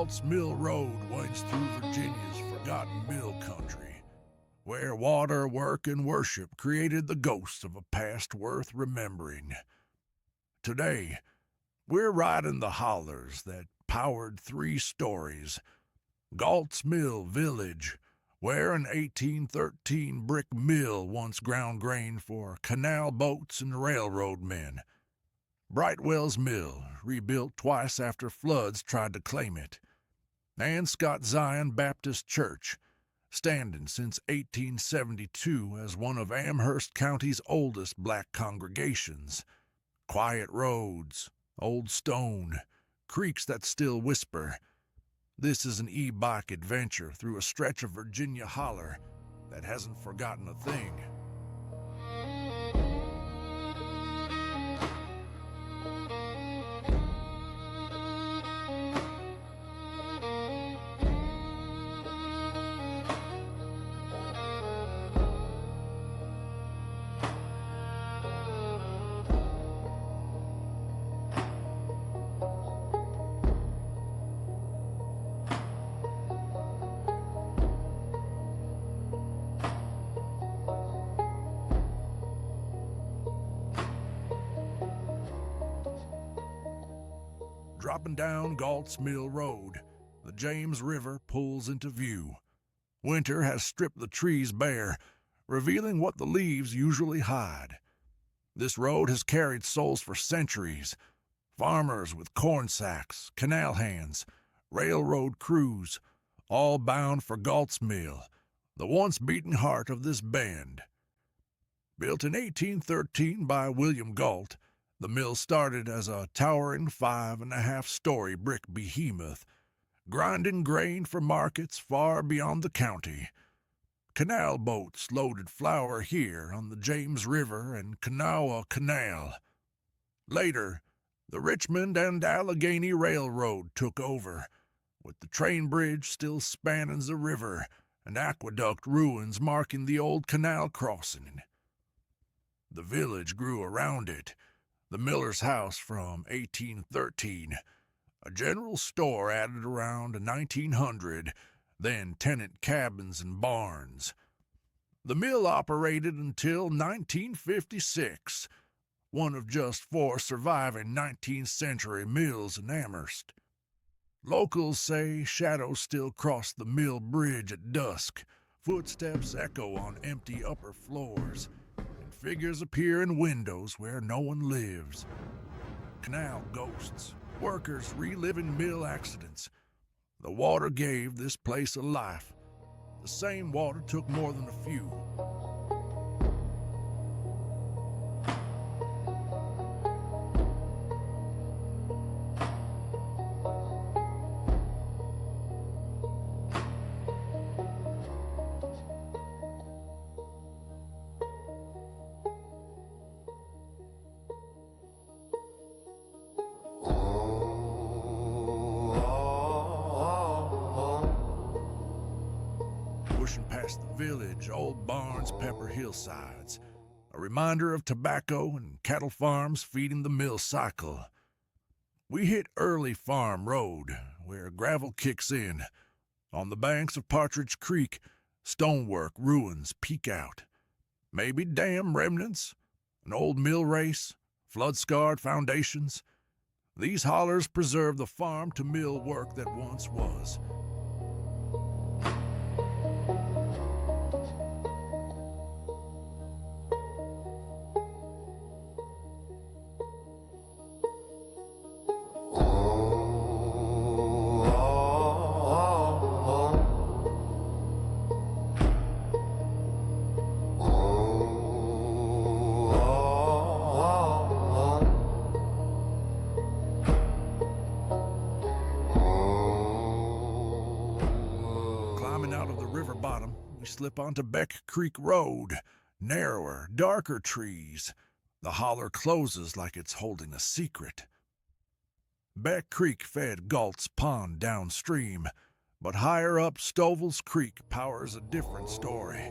Galts Mill Road winds through Virginia's forgotten mill country, where water, work, and worship created the ghosts of a past worth remembering. Today, we're riding the hollers that powered 3 stories. Galts Mill Village, where an 1813 brick mill once ground grain for canal boats and railroad men. Brightwells Mill, rebuilt twice after floods tried to claim it. And Scott Zion Baptist Church, standing since 1872 as one of Amherst County's oldest black congregations. Quiet roads, old stone, creeks that still whisper. This is an e-bike adventure through a stretch of Virginia holler that hasn't forgotten a thing. Dropping down Galts Mill Road, the James River pulls into view. Winter has stripped the trees bare, revealing what the leaves usually hide. This road has carried souls for centuries. Farmers with corn sacks, canal hands, railroad crews, all bound for Galts Mill, the once beating heart of this bend. Built in 1813 by William Galt, the mill started as a towering 5.5-story brick behemoth, grinding grain for markets far beyond the county. Canal boats loaded flour here on the James River and Kanawha Canal. Later, the Richmond and Allegheny Railroad took over, with the train bridge still spanning the river and aqueduct ruins marking the old canal crossing. The village grew around it. The miller's house from 1813, a general store added around 1900, then tenant cabins and barns. The mill operated until 1956, one of just 4 surviving 19th century mills in Amherst. Locals say shadows still cross the mill bridge at dusk, footsteps echo on empty upper floors, figures appear in windows where no one lives. Canal ghosts, workers reliving mill accidents. The water gave this place a life. The same water took more than a few. Pushing past the village, old barns pepper hillsides, a reminder of tobacco and cattle farms feeding the mill cycle. We hit Earley Farm Road, where gravel kicks in. On the banks of Partridge Creek, stonework ruins peek out. Maybe dam remnants, an old mill race, flood-scarred foundations. These hollers preserve the farm-to-mill work that once was. Out of the river bottom, we slip onto Beck Creek Road, narrower, darker trees. The holler closes like it's holding a secret. Beck Creek fed Galt's Pond downstream, but higher up Stovall's Creek powers a different story.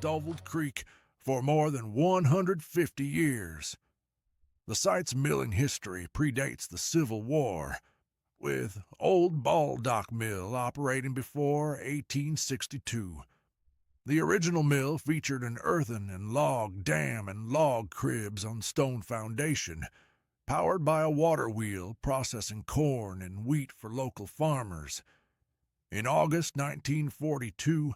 Stovald Creek for more than 150 years. The site's milling history predates the Civil War, with Old Baldock Mill operating before 1862. The original mill featured an earthen and log dam and log cribs on stone foundation, powered by a water wheel processing corn and wheat for local farmers. In August 1942,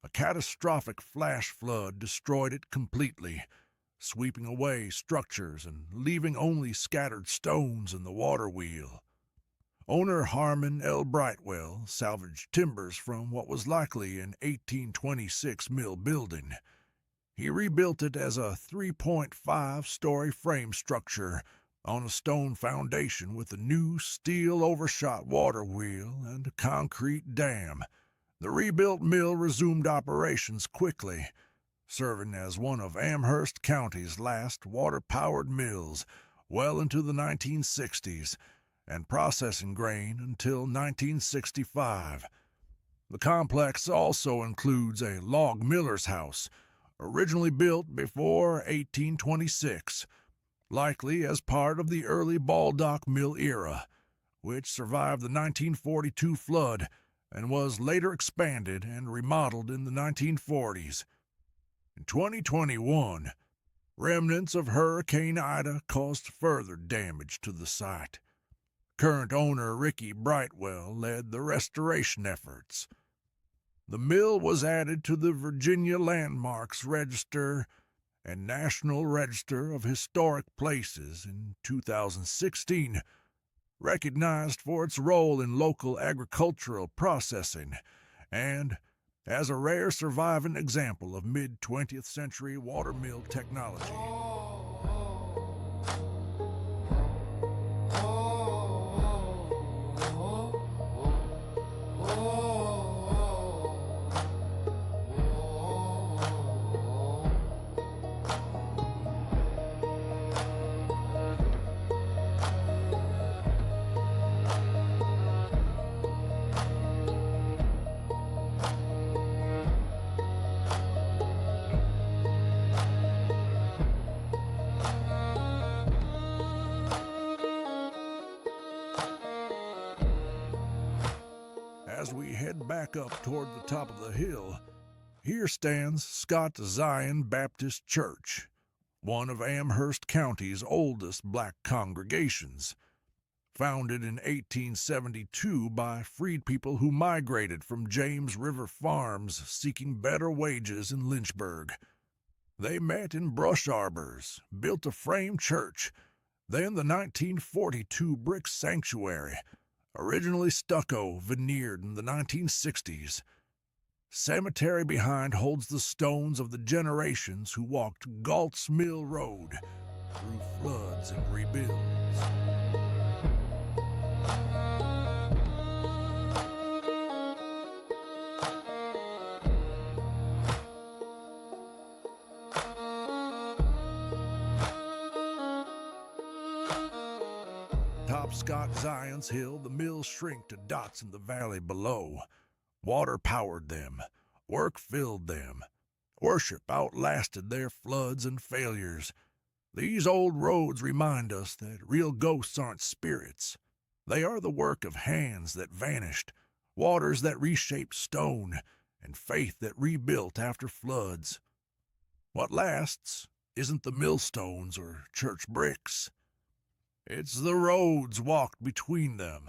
a catastrophic flash flood destroyed it completely, sweeping away structures and leaving only scattered stones in the water wheel. Owner Harmon L. Brightwell salvaged timbers from what was likely an 1826 mill building. He rebuilt it as a 3.5-story frame structure on a stone foundation with a new steel overshot water wheel and a concrete dam. The rebuilt mill resumed operations quickly, serving as one of Amherst County's last water-powered mills well into the 1960s, and processing grain until 1965. The complex also includes a log miller's house, originally built before 1826, likely as part of the early Baldock Mill era, which survived the 1942 flood and was later expanded and remodeled in the 1940s. In 2021, remnants of Hurricane Ida caused further damage to the site. Current owner Ricky Brightwell led the restoration efforts. The mill was added to the Virginia Landmarks Register and National Register of Historic Places in 2016, recognized for its role in local agricultural processing and as a rare surviving example of mid-20th century watermill technology. As we head back up toward the top of the hill, here stands Scott Zion Baptist Church, one of Amherst County's oldest black congregations. Founded in 1872 by freed people who migrated from James River farms seeking better wages in Lynchburg. They met in brush arbors, built a frame church, then the 1942 brick sanctuary, originally stucco, veneered in the 1960s. Cemetery behind holds the stones of the generations who walked Galts Mill Road through floods and rebuilds. Top Scott Zion's hill, the mills shrink to dots in the valley below. Water powered them. Work filled them. Worship outlasted their floods and failures. These old roads remind us that real ghosts aren't spirits. They are the work of hands that vanished, waters that reshaped stone, and faith that rebuilt after floods. What lasts isn't the millstones or church bricks. It's the roads walked between them.